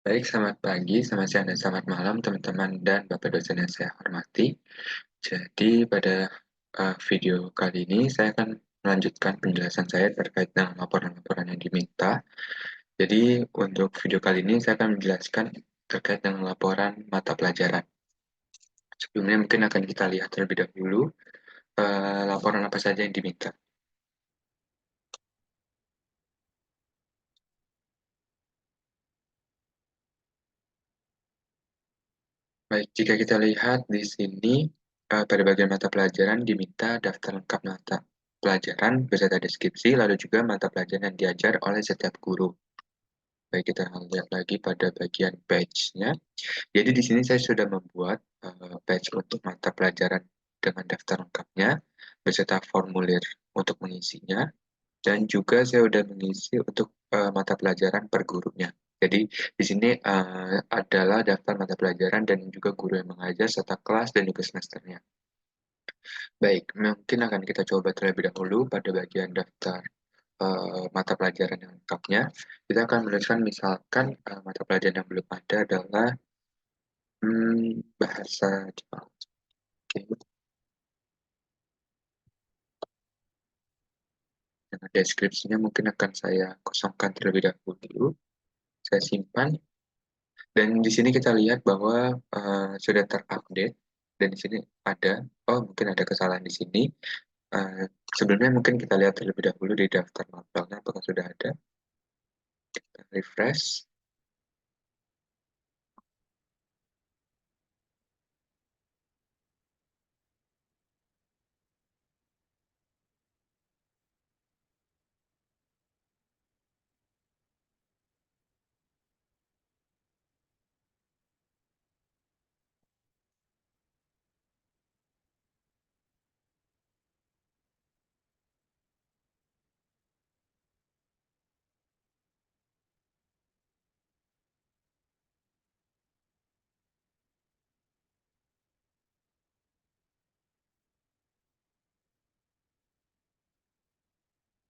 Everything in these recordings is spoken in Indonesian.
Baik, selamat pagi, selamat siang, dan selamat malam teman-teman dan Bapak dosen yang saya hormati. Jadi pada video kali ini saya akan melanjutkan penjelasan saya terkait dengan laporan-laporan yang diminta. Jadi untuk video kali ini saya akan menjelaskan terkait dengan laporan mata pelajaran. Sebelumnya mungkin akan kita lihat terlebih dahulu laporan apa saja yang diminta. Baik, jika kita lihat di sini, pada bagian mata pelajaran diminta daftar lengkap mata pelajaran beserta deskripsi, lalu juga mata pelajaran yang diajar oleh setiap guru. Baik, kita lihat lagi pada bagian batch-nya. Jadi di sini saya sudah membuat batch untuk mata pelajaran dengan daftar lengkapnya, beserta formulir untuk mengisinya, dan juga saya sudah mengisi untuk mata pelajaran per gurunya. Jadi di sini adalah daftar mata pelajaran dan juga guru yang mengajar serta kelas dan juga semesternya. Baik, mungkin akan kita coba terlebih dahulu pada bagian daftar mata pelajaran yang lengkapnya. Kita akan menuliskan misalkan mata pelajaran yang belum ada adalah bahasa Jepang. Oke. Dengan deskripsinya mungkin akan saya kosongkan terlebih dahulu. Saya simpan. Dan di sini kita lihat bahwa sudah terupdate. Dan di sini ada, oh mungkin ada kesalahan di sini. Eh, Sebelumnya mungkin kita lihat terlebih dahulu di daftar mapelnya apakah sudah ada. Kita refresh.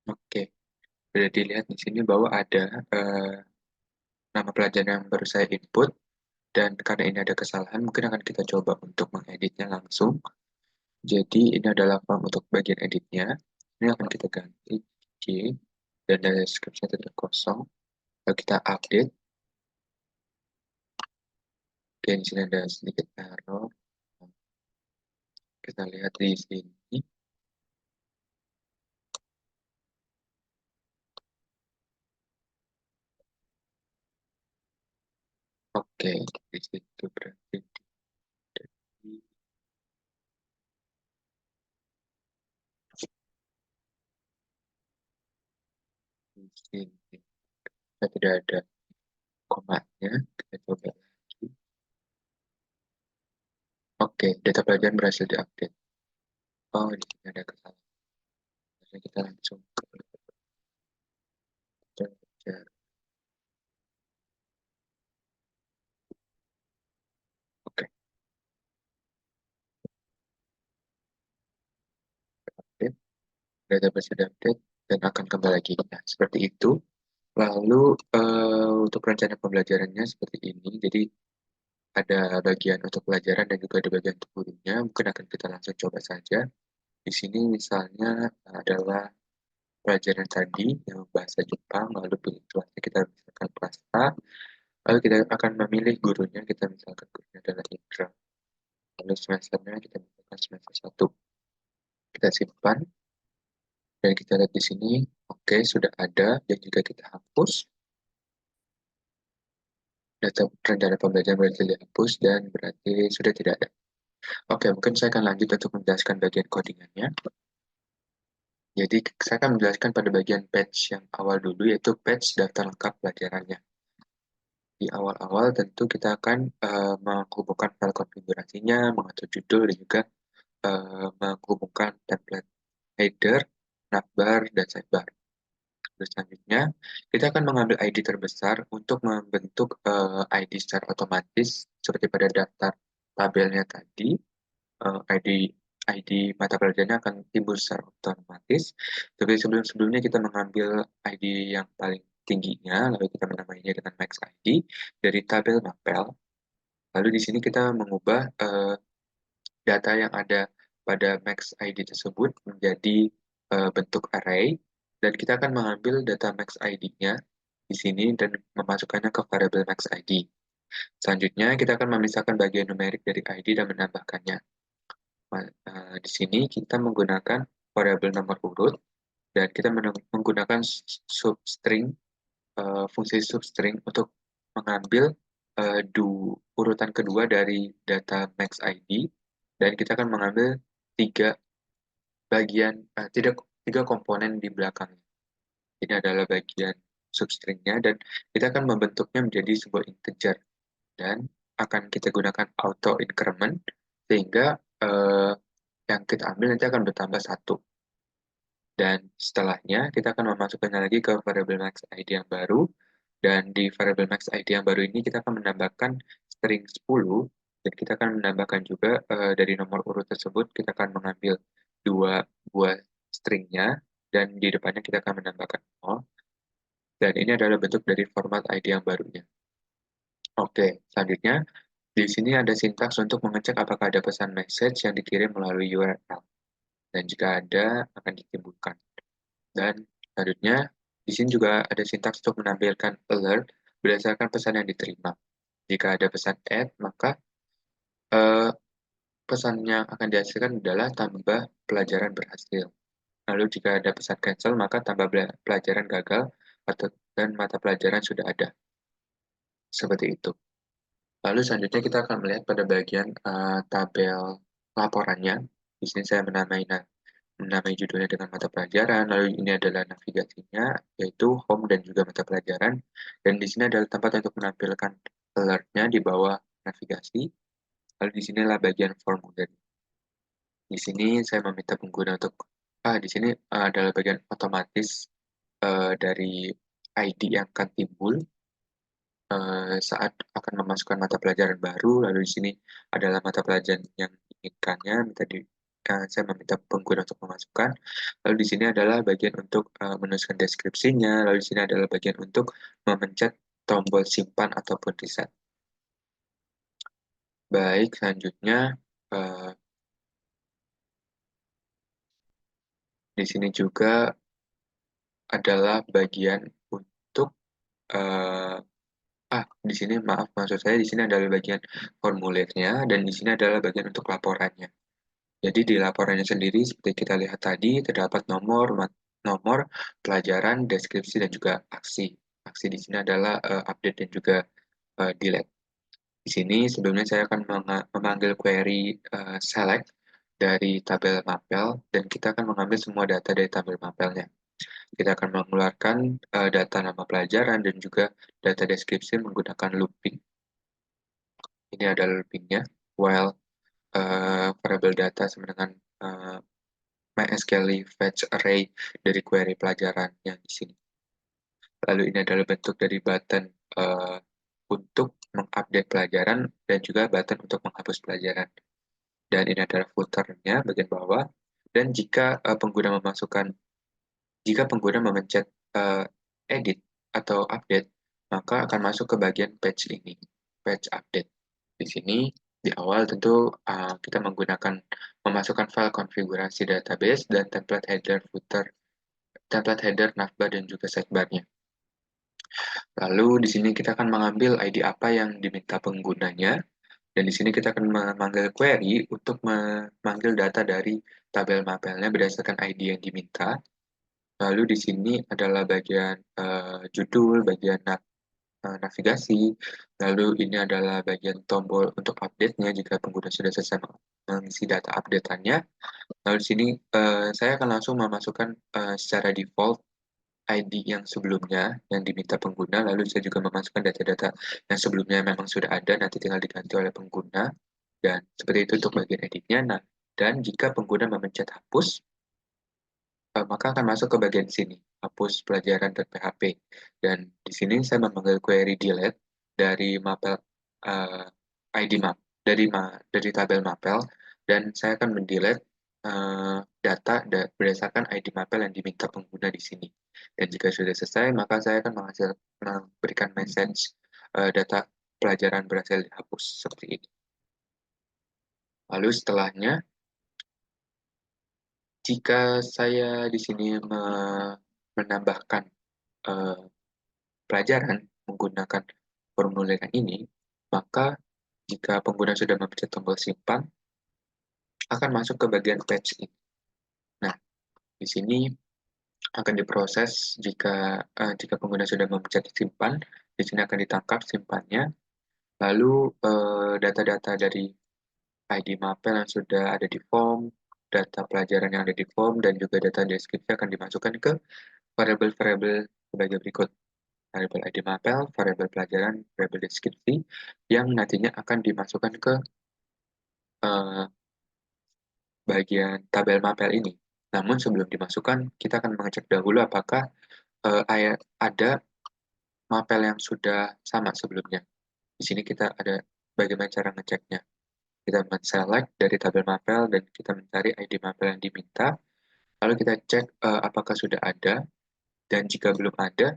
Oke, sudah dilihat di sini bahwa ada eh, nama pelajaran yang baru saya input. Dan karena ini ada kesalahan, mungkin akan kita coba untuk mengeditnya langsung. Jadi ini adalah form untuk bagian editnya. Ini akan kita ganti J dan dari deskripsinya tetap kosong. Lalu kita update. Oke, di sini ada sedikit error. Kita lihat di sini. Oke, di situ berarti di sini. Kita tidak ada komanya. Kita coba lagi. Oke, data pelajaran berhasil diupdate. Oh, di sini ada kesalahan. Jadi kita langsung ke pelajaran. Oke, update. Database sudah update dan akan kembali lagi. Nah, seperti itu. Lalu untuk rencana pembelajarannya seperti ini. Jadi ada bagian untuk pelajaran dan juga ada bagian untuk gurunya. Mungkin akan kita langsung coba saja. Di sini misalnya adalah pelajaran tadi yang bahasa Jepang, lalu pilih kelasnya kita misalkan kelas A, lalu kita akan memilih gurunya, kita misalkan gurunya adalah Indra. Lalu semesternya kita misalkan semester 1. Kita simpan dan kita lihat di sini, oke sudah ada dan juga kita hapus. Data rencana pembelajaran berhasil dihapus dan berarti sudah tidak ada. Oke, mungkin saya akan lanjut untuk menjelaskan bagian codingannya. Jadi, saya akan menjelaskan pada bagian batch yang awal dulu, yaitu batch daftar lengkap pelajarannya. Di awal-awal tentu kita akan menghubungkan file konfigurasinya, mengatur judul, dan juga menghubungkan template header, navbar, dan sidebar. Terus selanjutnya, kita akan mengambil ID terbesar untuk membentuk ID secara otomatis, seperti pada daftar tabelnya tadi. ID ID mata pelajarannya akan timbul secara otomatis. Tapi sebelum-sebelumnya kita mengambil ID yang paling tingginya, lalu kita menamainya dengan max ID dari tabel mapel. Lalu di sini kita mengubah data yang ada pada max ID tersebut menjadi bentuk array, dan kita akan mengambil data max ID-nya di sini dan memasukkannya ke variabel max ID. Selanjutnya, kita akan memisahkan bagian numerik dari ID dan menambahkannya. Di sini kita menggunakan variabel nomor urut, dan kita menggunakan substring, fungsi substring untuk mengambil urutan kedua dari data max ID, dan kita akan mengambil tiga bagian, tiga komponen di belakangnya. Ini adalah bagian substringnya, dan kita akan membentuknya menjadi sebuah integer, dan akan kita gunakan auto increment sehingga yang kita ambil nanti akan bertambah satu. Dan setelahnya kita akan memasukkannya lagi ke variable max ID yang baru, dan di variable max ID yang baru ini kita akan menambahkan string 10, dan kita akan menambahkan juga dari nomor urut tersebut kita akan mengambil dua buah stringnya, dan di depannya kita akan menambahkan 0, dan ini adalah bentuk dari format ID yang barunya. Oke, selanjutnya di sini ada sintaks untuk mengecek apakah ada pesan message yang dikirim melalui URL, dan jika ada akan ditimbulkan. Dan selanjutnya di sini juga ada sintaks untuk menampilkan alert berdasarkan pesan yang diterima. Jika ada pesan add, maka eh, pesan yang akan dihasilkan adalah tambah pelajaran berhasil. Lalu jika ada pesan cancel, maka tambah pelajaran gagal atau dan mata pelajaran sudah ada. Seperti itu. Lalu selanjutnya kita akan melihat pada bagian tabel laporannya. Di sini saya menamai judulnya dengan mata pelajaran, lalu ini adalah navigasinya, yaitu home dan juga mata pelajaran, dan di sini adalah tempat untuk menampilkan alertnya di bawah navigasi, lalu di sinilah bagian formulir. Di sini saya meminta pengguna untuk, di sini adalah bagian otomatis dari ID yang akan timbul saat akan memasukkan mata pelajaran baru, lalu di sini adalah mata pelajaran yang diinginkannya, saya meminta pengguna untuk memasukkan, lalu di sini adalah bagian untuk menuliskan deskripsinya, lalu di sini adalah bagian untuk memencet tombol simpan ataupun reset. Baik, selanjutnya eh, di sini juga adalah bagian untuk eh, di sini maaf, maksud saya di sini adalah bagian formulirnya, dan di sini adalah bagian untuk laporannya. Jadi di laporannya sendiri seperti kita lihat tadi terdapat nomor, pelajaran, deskripsi, dan juga aksi. Aksi di sini adalah update dan juga delete. Di sini sebelumnya saya akan memanggil query select dari tabel mapel, dan kita akan mengambil semua data dari tabel mapelnya. Kita akan mengeluarkan data nama pelajaran dan juga data deskripsi menggunakan looping. Ini adalah loopingnya, while variable data sama dengan uh, MySQL fetch array dari query pelajaran yang di sini. Lalu ini adalah bentuk dari button untuk mengupdate pelajaran dan juga button untuk menghapus pelajaran. Dan ini adalah footernya bagian bawah. Dan jika pengguna memencet edit atau update, maka akan masuk ke bagian page ini, page update. Di sini di awal tentu kita memasukkan file konfigurasi database dan template header, footer, template header, navbar, dan juga sidebar-nya. Lalu di sini kita akan mengambil ID apa yang diminta penggunanya, dan di sini kita akan memanggil query untuk memanggil data dari tabel mapelnya berdasarkan ID yang diminta. Lalu di sini adalah bagian judul, bagian navigasi, lalu ini adalah bagian tombol untuk update-nya jika pengguna sudah selesai mengisi data update-annya. Lalu di sini saya akan langsung memasukkan secara default ID yang sebelumnya yang diminta pengguna, lalu saya juga memasukkan data-data yang sebelumnya memang sudah ada, nanti tinggal diganti oleh pengguna, dan seperti itu untuk bagian editnya. Nah, dan jika pengguna memencet hapus, maka akan masuk ke bagian sini, hapus pelajaran dan PHP. Dan di sini saya memanggil query delete dari mapel ID map dari tabel mapel, dan saya akan mendelete berdasarkan ID mapel yang diminta pengguna di sini. Dan jika sudah selesai, maka saya akan memberikan message data pelajaran berhasil dihapus seperti ini. Lalu setelahnya, jika saya di sini menambahkan eh, pelajaran menggunakan formulir yang ini, maka jika pengguna sudah memencet tombol simpan, akan masuk ke bagian batch ini. Nah, di sini akan diproses jika pengguna sudah memencet simpan, di sini akan ditangkap simpannya, lalu data-data dari ID mapel yang sudah ada di form, data pelajaran yang ada di form, dan juga data deskripsi akan dimasukkan ke variabel-variabel sebagai berikut. Variabel ID mapel, variabel pelajaran, variabel deskripsi, yang nantinya akan dimasukkan ke eh, bagian tabel mapel ini. Namun sebelum dimasukkan, kita akan mengecek dahulu apakah ada mapel yang sudah sama sebelumnya. Di sini kita ada bagaimana cara ngeceknya. Kita men-select dari tabel mapel dan kita mencari ID mapel yang diminta. Lalu kita cek apakah sudah ada, dan jika belum ada,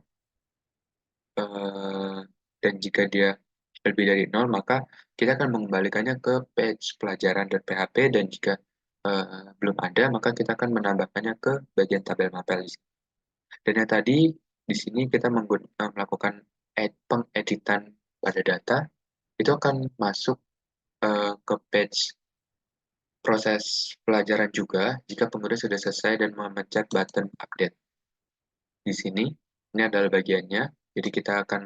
eh, dan jika dia lebih dari nol, maka kita akan mengembalikannya ke page pelajaran dan PHP, dan jika belum ada, maka kita akan menambahkannya ke bagian tabel mapel. Dan yang tadi, di sini kita melakukan pengeditan pada data, itu akan masuk ke page proses pelajaran juga jika pengguna sudah selesai dan memencet button update. Di sini, ini adalah bagiannya. Jadi kita akan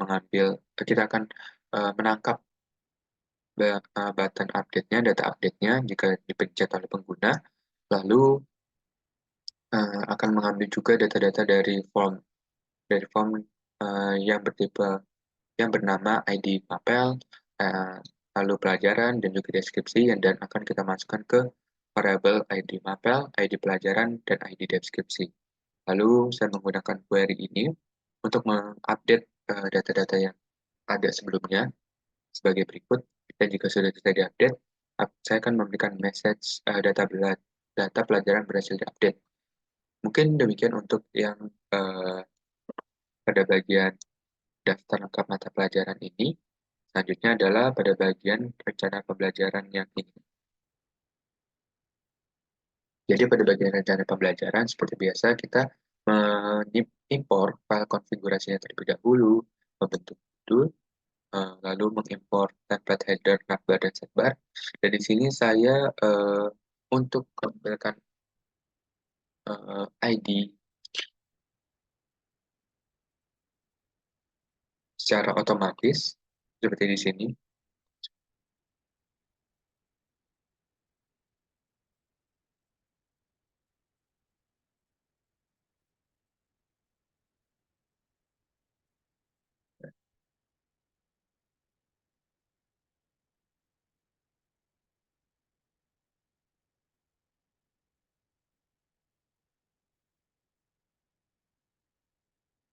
menangkap button update-nya, data update-nya jika dipencet oleh pengguna, lalu akan mengambil juga data-data dari form yang bertipe yang bernama ID mapel, eh, lalu pelajaran dan juga deskripsi, dan akan kita masukkan ke variabel ID mapel, ID pelajaran, dan ID deskripsi. Lalu saya menggunakan query ini untuk mengupdate data-data yang ada sebelumnya sebagai berikut. Dan jika sudah selesai diupdate, saya akan memberikan message data pelajaran berhasil diupdate. Mungkin demikian untuk yang eh, pada bagian daftar lengkap mata pelajaran ini. Selanjutnya adalah pada bagian rencana pembelajaran yang ini. Jadi pada bagian rencana pembelajaran, seperti biasa kita mengimpor file konfigurasinya terlebih dahulu, membentuk modul, lalu mengimpor template header, navbar, dan sidebar. Dan di sini saya untuk menampilkan ID secara otomatis, seperti di sini.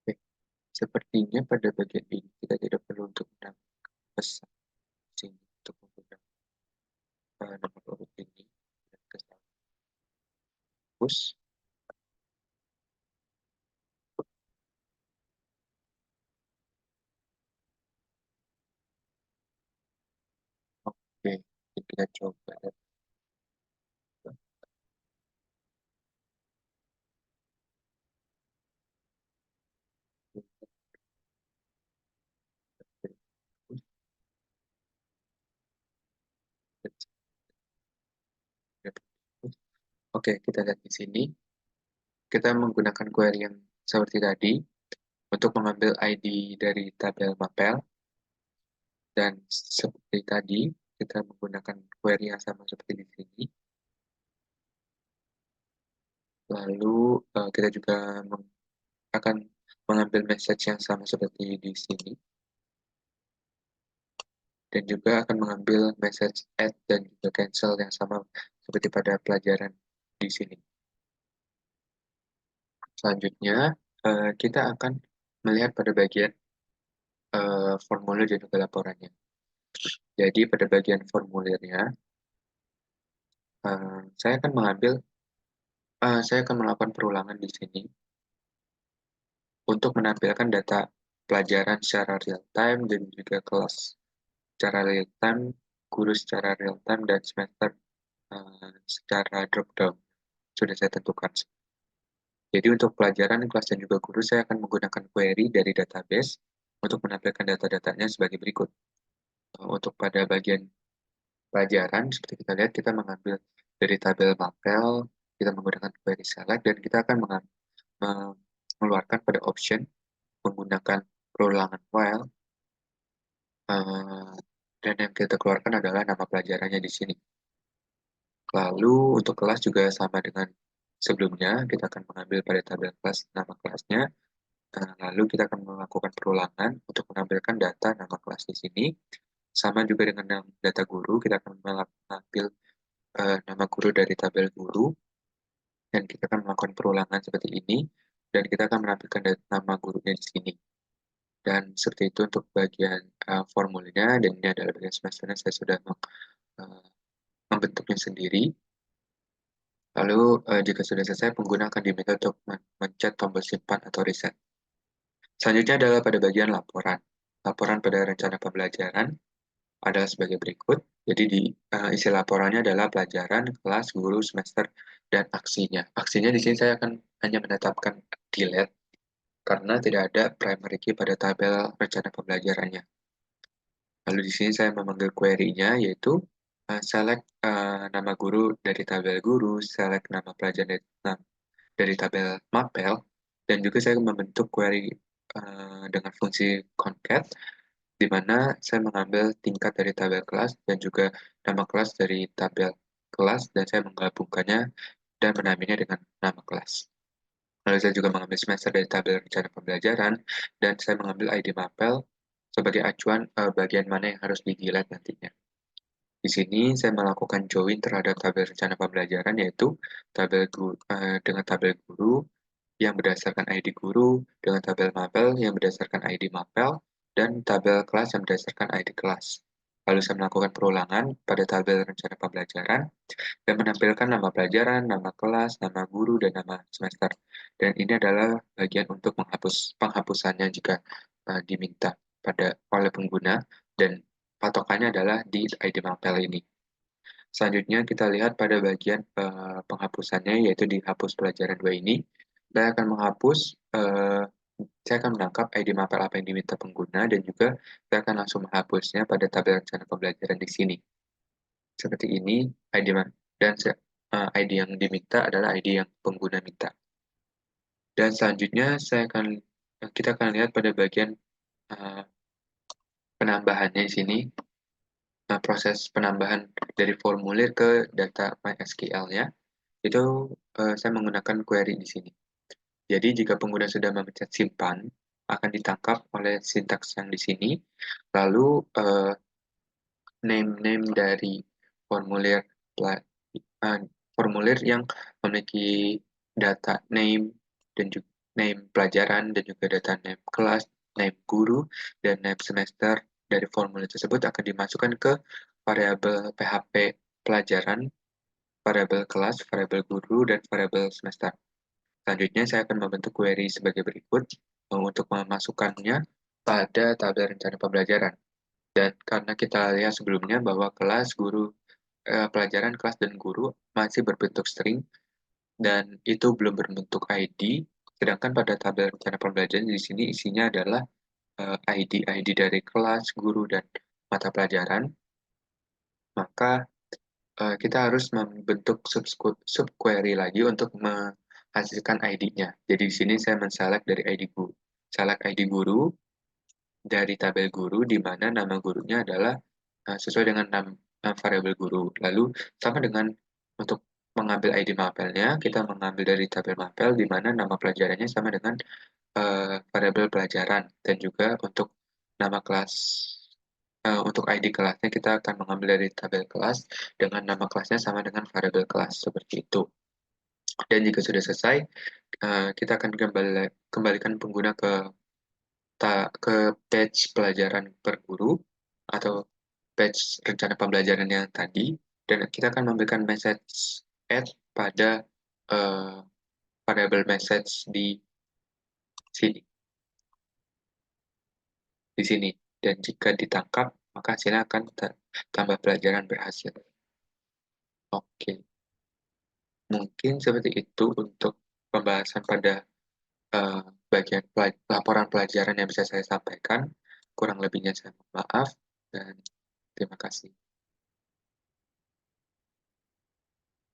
Oke, sepertinya pada bagian ini kita tidak perlu untuk menambahkan pesan di sini untuk menggunakan nomor urut ini dan kesal push. Oke, kita coba. Oke, kita lihat di sini. Kita menggunakan query yang seperti tadi untuk mengambil ID dari tabel mapel, dan seperti tadi kita menggunakan query yang sama seperti di sini. Lalu kita juga akan mengambil message yang sama seperti di sini, dan juga akan mengambil message add dan juga cancel yang sama seperti pada pelajaran di sini. Selanjutnya, kita akan melihat pada bagian formulir dan juga laporannya. Jadi pada bagian formulirnya, saya akan mengambil Saya akan melakukan perulangan di sini untuk menampilkan data pelajaran secara real time dan juga kelas secara real time, guru secara real time, dan semester secara drop down. Sudah saya tentukan. Jadi untuk pelajaran, kelas, dan juga guru, saya akan menggunakan query dari database untuk menampilkan data-datanya sebagai berikut. Untuk pada bagian pelajaran, seperti kita lihat, kita mengambil dari tabel mapel, kita menggunakan query select, dan kita akan mengeluarkan pada option menggunakan perulangan while, eh, dan yang kita keluarkan adalah nama pelajarannya di sini. Lalu untuk kelas juga sama dengan sebelumnya, kita akan mengambil pada tabel kelas nama kelasnya. Lalu kita akan melakukan perulangan untuk menampilkan data nama kelas di sini. Sama juga dengan yang data guru, kita akan mengambil nama guru dari tabel guru, dan kita akan melakukan perulangan seperti ini, dan kita akan menampilkan nama gurunya di sini. Dan seperti itu untuk bagian formulnya, dan ini adalah bagian semesternya, saya sudah membentuknya sendiri. Lalu jika sudah selesai, pengguna akan diminta untuk mencet tombol simpan atau reset. Selanjutnya adalah pada bagian laporan. Laporan pada rencana pembelajaran adalah sebagai berikut. Jadi di isi laporannya adalah pelajaran, kelas, guru, semester, dan aksinya. Aksinya di sini saya akan hanya menetapkan delete karena tidak ada primary key pada tabel rencana pembelajarannya. Lalu di sini saya memanggil query-nya yaitu select nama guru dari tabel guru, select nama pelajaran dari tabel mapel, dan juga saya membentuk query dengan fungsi concat di mana saya mengambil tingkat dari tabel kelas dan juga nama kelas dari tabel kelas dan saya menggabungkannya dan menamainya dengan nama kelas. Lalu saya juga mengambil semester dari tabel rencana pembelajaran dan saya mengambil ID mapel sebagai acuan bagian mana yang harus di-delete nantinya. Di sini saya melakukan join terhadap tabel rencana pembelajaran yaitu dengan tabel guru yang berdasarkan ID guru, dengan tabel mapel yang berdasarkan ID mapel, dan tabel kelas yang berdasarkan ID kelas. Lalu saya melakukan perulangan pada tabel rencana pembelajaran dan menampilkan nama pelajaran, nama kelas, nama guru, dan nama semester. Dan ini adalah bagian untuk penghapusannya jika diminta oleh pengguna dan patokannya adalah di ID mapel ini. Selanjutnya kita lihat pada bagian penghapusannya yaitu dihapus pelajaran 2 ini. Saya akan menghapus, saya akan menangkap ID mapel apa yang diminta pengguna dan juga saya akan langsung menghapusnya pada tabel rencana pembelajaran di sini. Seperti ini ID dan ID yang diminta adalah ID yang pengguna minta. Dan selanjutnya kita akan lihat pada bagian uh, penambahannya di sini. Nah, proses penambahan dari formulir ke data MySQL-nya itu saya menggunakan query di sini. Jadi jika pengguna sudah memencet simpan, akan ditangkap oleh sintaks yang di sini. Lalu name-name dari formulir uh, formulir yang memiliki data name dan juga name pelajaran dan juga data name kelas, name guru, dan name semester dari formulir tersebut akan dimasukkan ke variabel PHP pelajaran, variabel kelas, variabel guru, dan variabel semester. Selanjutnya, saya akan membentuk query sebagai berikut untuk memasukkannya pada tabel rencana pembelajaran. Dan karena kita lihat sebelumnya bahwa kelas, guru, pelajaran, kelas, dan guru masih berbentuk string dan itu belum berbentuk ID, sedangkan pada tabel rencana pembelajaran di sini isinya adalah ID dari kelas, guru, dan mata pelajaran, maka kita harus membentuk subquery lagi untuk menghasilkan ID-nya. Jadi di sini saya men-select dari ID guru. Select ID guru dari tabel guru di mana nama gurunya adalah sesuai dengan variabel guru. Lalu sama dengan untuk mengambil ID mapelnya, kita mengambil dari tabel mapel di mana nama pelajarannya sama dengan variabel pelajaran dan juga untuk nama kelas untuk ID kelasnya kita akan mengambil dari tabel kelas dengan nama kelasnya sama dengan variabel kelas seperti itu. Dan jika sudah selesai, kita akan kembalikan pengguna ke page pelajaran per guru atau page rencana pembelajaran yang tadi dan kita akan memberikan message add pada eh, variable message sini, di sini. Dan jika ditangkap, maka hasilnya akan tambah pelajaran berhasil. Oke, mungkin seperti itu untuk pembahasan pada eh, bagian laporan pelajaran yang bisa saya sampaikan. Kurang lebihnya saya mohon maaf dan terima kasih.